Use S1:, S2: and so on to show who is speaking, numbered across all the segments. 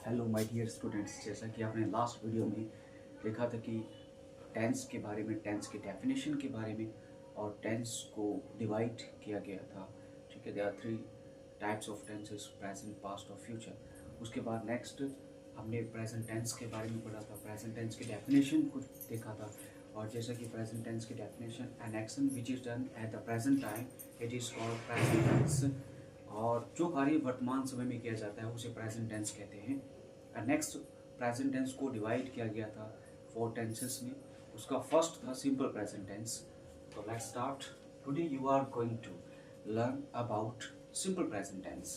S1: Hello my dear students, जैसा कि आपने लास्ट वीडियो में देखा था कि टेंस के बारे में, टेंस के डेफिनेशन के बारे में और टेंस को डिवाइड किया गया था। ठीक है, there are three types of tenses, present, past और फ्यूचर। उसके बाद नेक्स्ट हमने प्रेजेंट टेंस के बारे में पढ़ा था, प्रेजेंट टेंस के डेफिनेशन को देखा था। और जैसा कि प्रेजेंट टेंस की definition, an action which is done at the present time it is called present tense. और जो कार्य वर्तमान समय में किया जाता है उसे प्रेजेंट टेंस कहते हैं। नेक्स्ट प्रेजेंट टेंस को डिवाइड किया गया था 4 टेंसेस में। उसका फर्स्ट था सिंपल प्रेजेंट टेंस। तो let's start. Today you are going to learn about simple present tense.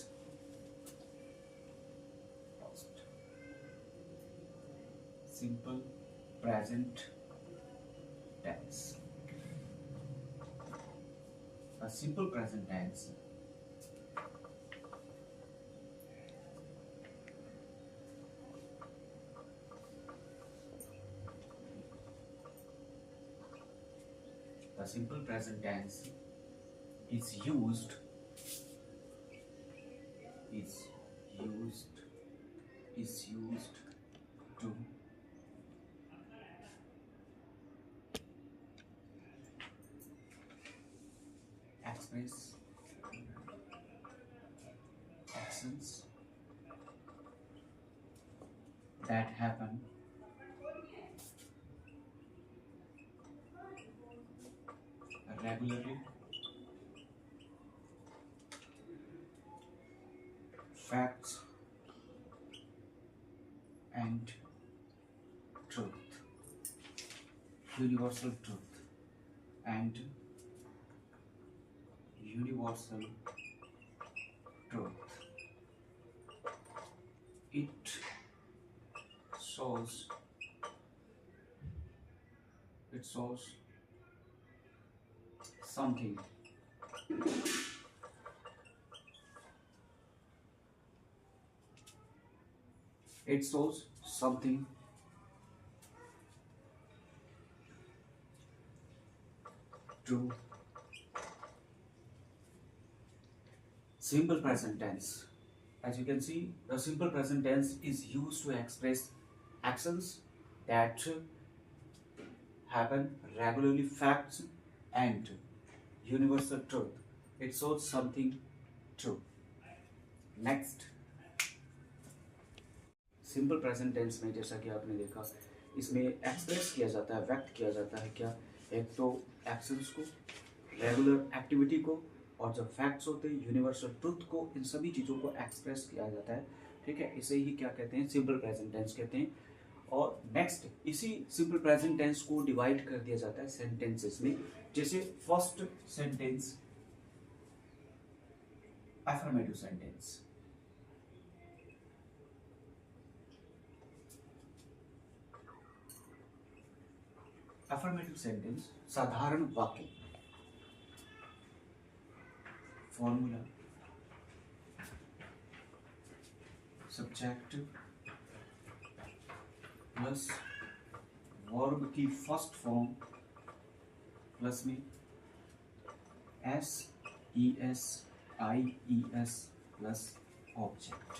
S1: Simple present tense. A simple present tense the simple present tense is used is used to express actions that happen regularly, facts and truth, universal truth and universal truth. It shows something it shows something true. Simple present tense. As you can see, the simple present tense is used to express actions that happen regularly, facts and universal truth. It shows something true. Next, simple present tense में जैसा कि आपने देखा, इसमें express किया जाता है, व्यक्त किया जाता है क्या, एक तो एक्शंस को, रेगुलर एक्टिविटी को, और जब फैक्ट्स होते हैं यूनिवर्सल ट्रुथ को, इन सभी चीज़ों को एक्सप्रेस किया जाता है। ठीक है, इसे ही क्या कहते हैं, सिंपल प्रेजेंट टेंस कहते हैं। और नेक्स्ट, इसी सिंपल प्रेजेंट टेंस को डिवाइड कर दिया जाता है सेंटेंसेस में। जैसे first sentence affirmative sentence, affirmative sentence साधारण वाक्य। फॉर्मूला सब्जेक्ट प्लस वर्ब की फर्स्ट फॉर्म प्लस में S E S I E S plus object.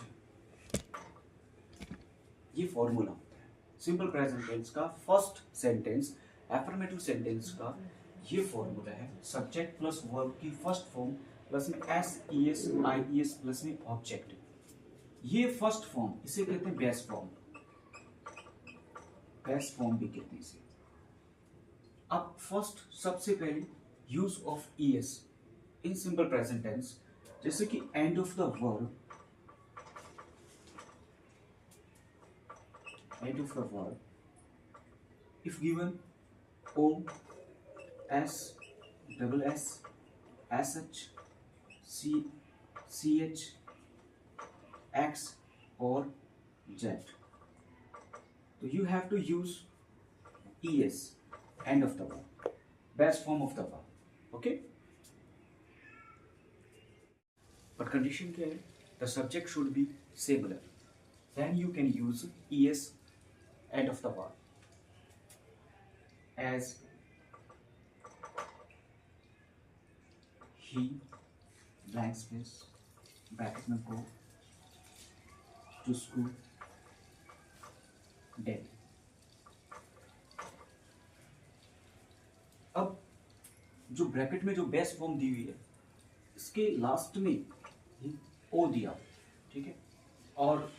S1: ये फॉर्मूला होता है सिंपल प्रेजेंट टेंस का। फर्स्ट सेंटेंस एफर्मेटिव सेंटेंस का ये फॉर्मूला है, सब्जेक्ट प्लस वर्ब की फर्स्ट फॉर्म प्लस में S E S I E S plus में ऑब्जेक्ट। ये फर्स्ट फॉर्म, इसे कहते हैं बेस फॉर्म, बेस फॉर्म भी कहते हैं इसे। अब फर्स्ट, सबसे पहले use of E S in simple present tense, जैसे कि end of the verb, end of the verb if given o s double s sh c ch x or z, so you have to use es, end of the verb, best form of the verb. Okay, but condition क्या है, the subject should be singular, then you can use es end of the verb, as he blank space bracket में go to school death. अब जो bracket में जो base form दी हुई है, इसके लास्ट में ओ दिया, ठीक है, और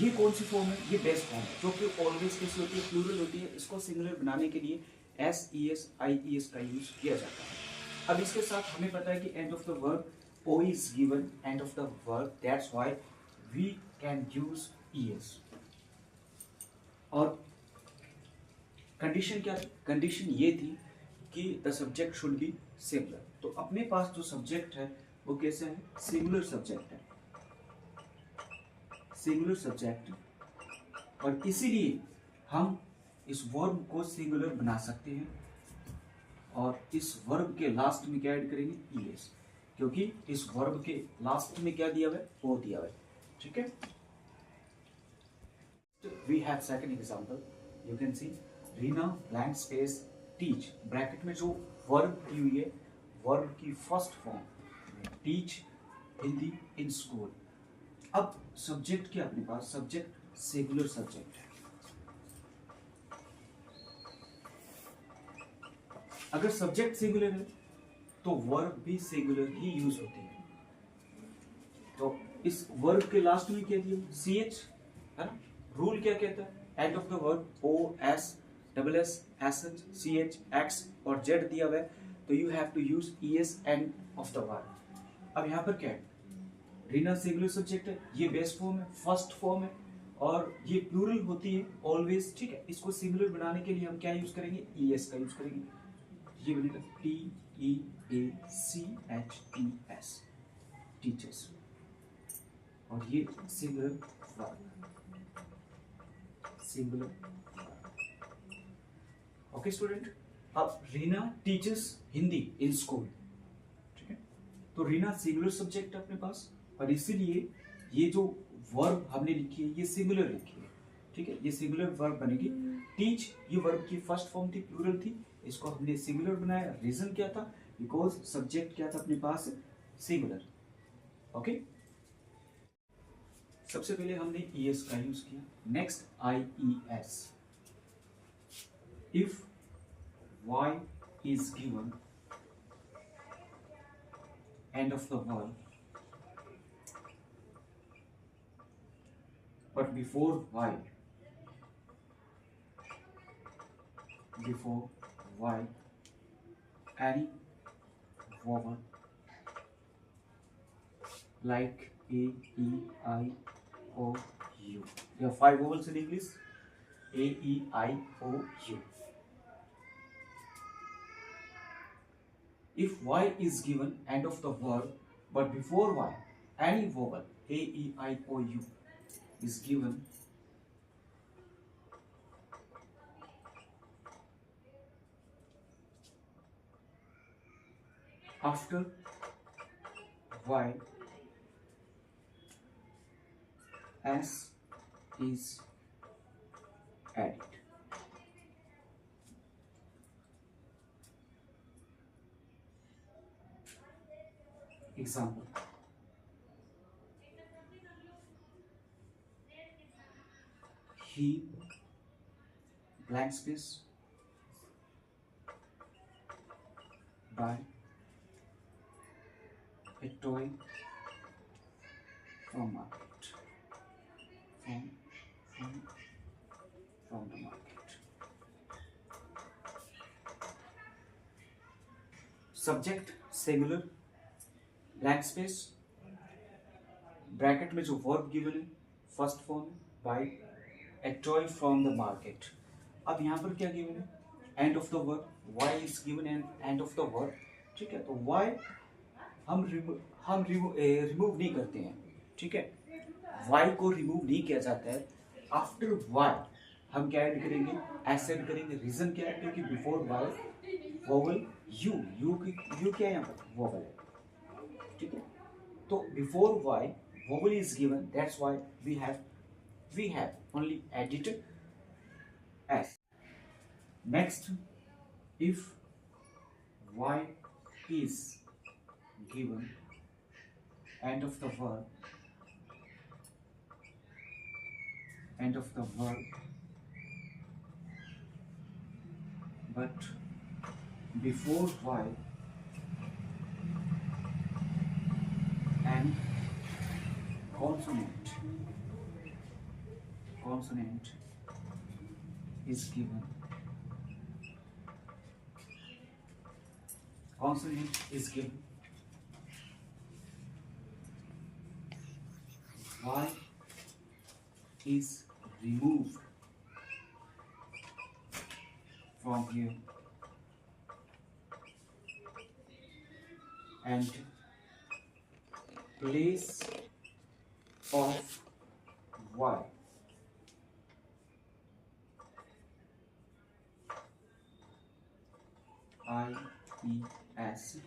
S1: ये कौन सी फॉर्म है? ये बेस फॉर्म है, जो कि ऑलवेज कैसी होती है? प्लूरल होती है। इसको सिंगुलर बनाने के लिए S E S I E S का यूज किया जाता है। अब इसके साथ हमें पता है कि end of the verb O is given, end of the verb, that's why we can use E S. और कंडीशन क्या थी? कंडीशन ये थी कि the subject should be singular. तो अपने पास जो सब्जेक्ट है वो कैसे है? सिंगुलर सब्जेक्ट है, सिंगुलर सब्जेक्ट। और इसीलिए हम इस वर्ब को सिंगुलर बना सकते हैं, और इस वर्ब के लास्ट में क्या ऐड करेंगे? ईएस, क्योंकि इस वर्ब के लास्ट में क्या दिया हुआ है? ओ दिया हुआ है, ठीक है। We have second example, you can see Reena blank space teach, bracket में जो वर्ब दी हुई है, वर्ब की first form teach Hindi in school. अब सब्जेक्ट क्या अपने पास? सब्जेक्ट सिंगुलर सब्जेक्ट है। अगर सब्जेक्ट सिंगुलर है तो वर्ब भी सिंगुलर ही यूज होती है। तो इस वर्ब के लास्ट में क्या दिया? सी एच, है ना। रूल क्या कहता है? End of the verb O S double S S H C H X और जेड दिया हुआ है, तो you have to use E S end of the verb. अब यहाँ पर क्या है? रीना सिंगुलर सब्जेक्ट है, ये बेस फॉर्म है, फर्स्ट फॉर्म है, और ये प्लूरल होती है ऑलवेज, ठीक है। इसको सिंगुलर बनाने के लिए हम क्या यूज करेंगे? ई एस का यूज करेंगे। ये बनेगा T E A C H T S, teachers. और ये singular verb, singular. Okay student, अब Reena teachers Hindi in school, ठीक है। तो रीना सिंगुलर सब्जेक्ट है अपने पास, और इसीलिए ये जो वर्ब हमने लिखी है ये सिंगुलर लिखी है, ठीक है। ये सिंगुलर वर्ब बनेगी। टीच ये वर्ब की फर्स्ट फॉर्म थी, प्लूरल थी, इसको हमने सिंगुलर बनाया। रीजन क्या था? बिकॉज सब्जेक्ट क्या था अपने पास? सिंगुलर। ओके, सबसे पहले हमने ई एस का यूज किया। Next I E S. If Y is given end of the verb, but before y, any vowel like a, e, I, o, u. There are 5 vowels in English: a, e, I, o, u. If y is given end of the verb, but before y any vowel a, e, I, o, u is given, after y s is added. Example: he blank space buy a toy from market, from the market. Subject singular, blank space, bracket में जो verb given है first form buy a toy from the market. अब यहाँ पर क्या given है? End of the verb, Y is given end of the verb, ठीक है। तो वाई हम रिमूव नहीं करते हैं, ठीक है। वाई को रिमूव नहीं किया जाता है। आफ्टर वाई हम क्या ऐड करेंगे? एस ऐड करेंगे। रीजन क्या है? क्योंकि before Y vowel U, U क्या है यहाँ पर? वोवल है, ठीक है। तो before Y vowel is given, that's why we have only added s. Next, if y is given end of the verb but before y and consonant is given. Consonant is given. Y is removed from here and place of y IES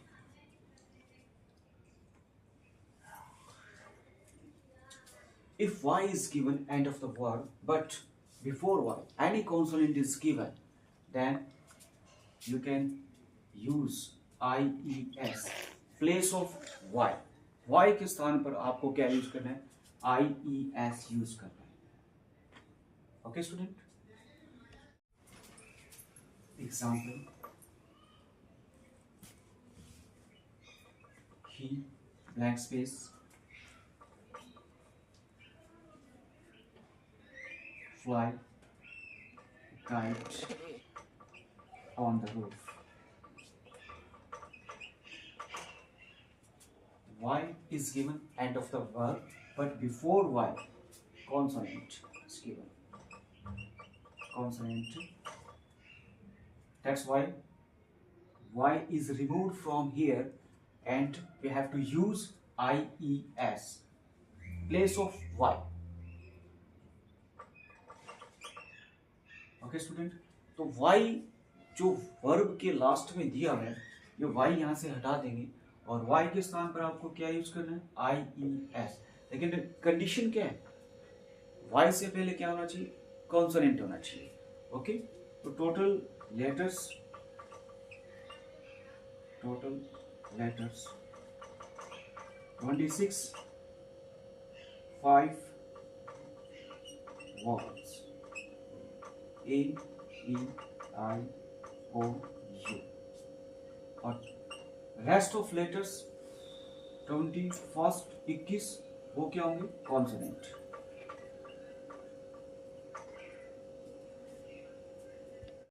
S1: if y is given end of the word but before y any consonant is given, then you can use IES place of y. y के स्थान पर आपको क्या use करना है? IES use करना है. Okay student, example he blank space fly kite on the roof. Y is given end of the verb, but before Y consonant is given. Consonant. That's why Y is removed from here and we have to use IES place of Y. Okay student, तो y जो verb के last में दिया है ये y यहाँ से हटा देंगे और y के स्थान पर आपको क्या यूज करना है? IES. लेकिन कंडीशन क्या है? y से पहले क्या होना चाहिए? कॉन्सोनेंट होना चाहिए. ओके, तो total letters 26 5 words A E I O U और रेस्ट ऑफ लेटर्स 21 वो क्या होंगे? कॉन्सोनेंट.